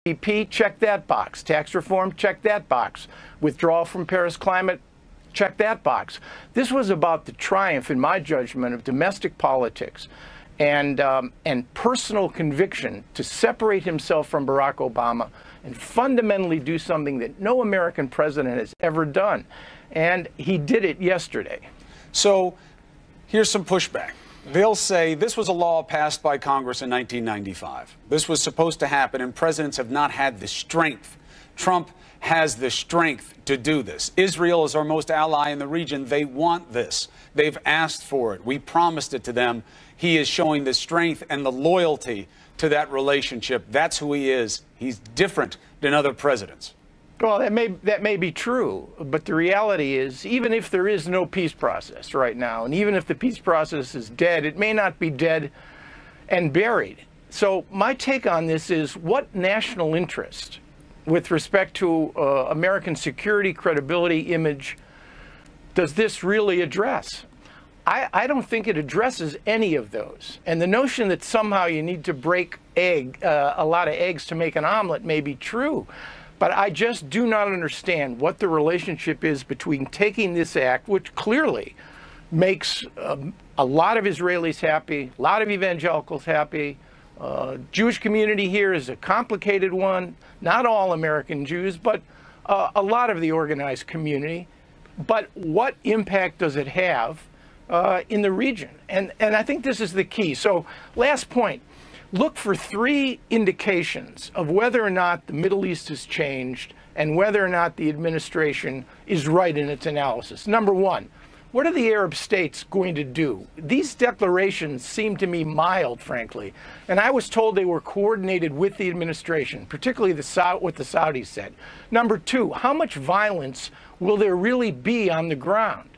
TPP, check that box. Tax reform, check that box. Withdrawal from Paris climate, check that box. This was about the triumph, in my judgment, of domestic politics and personal conviction to separate himself from Barack Obama and fundamentally do something that no American president has ever done. And he did it yesterday. So here's some pushback. They'll say this was a law passed by Congress in 1995. This was supposed to happen, and presidents have not had the strength. Trump has the strength to do this. Israel is our most ally in the region. They want this. They've asked for it. We promised it to them. He is showing the strength and the loyalty to that relationship. That's who he is. He's different than other presidents. Well, that may be true, but the reality is, even if there is no peace process right now, and even if the peace process is dead, it may not be dead and buried. So my take on this is, what national interest with respect to American security, credibility, image, does this really address? I don't think it addresses any of those. And the notion that somehow you need to break a lot of eggs to make an omelet may be true. But I just do not understand what the relationship is between taking this act, which clearly makes a lot of Israelis happy, a lot of evangelicals happy. Jewish community here is a complicated one. Not all American Jews, but a lot of the organized community. But what impact does it have in the region? And I think this is the key. So last point. Look for three indications of whether or not the Middle East has changed and whether or not the administration is right in its analysis. Number one, what are the Arab states going to do? These declarations seem to me mild, frankly, and I was told they were coordinated with the administration, particularly what the Saudis said. Number two, how much violence will there really be on the ground?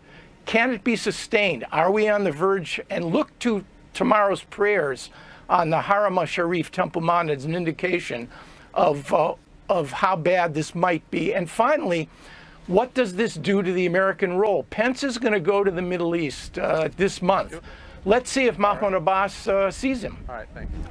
Can it be sustained? Are we on the verge? And look to tomorrow's prayers on the Haram al-Sharif, Temple Mount, as an indication of how bad this might be. And finally, what does this do to the American role? Pence is going to go to the Middle East this month. Let's see if Mahmoud Abbas sees him. All right, thank you.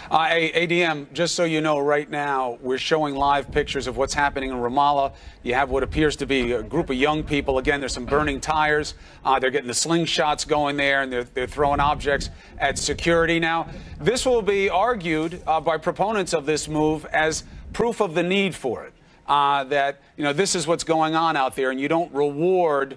ADM, just so you know, right now we're showing live pictures of what's happening in Ramallah. You have what appears to be a group of young people. Again, there's some burning tires. They're getting the slingshots going there, and they're throwing objects at security. Now, this will be argued by proponents of this move as proof of the need for it. That, you know, this is what's going on out there, and you don't reward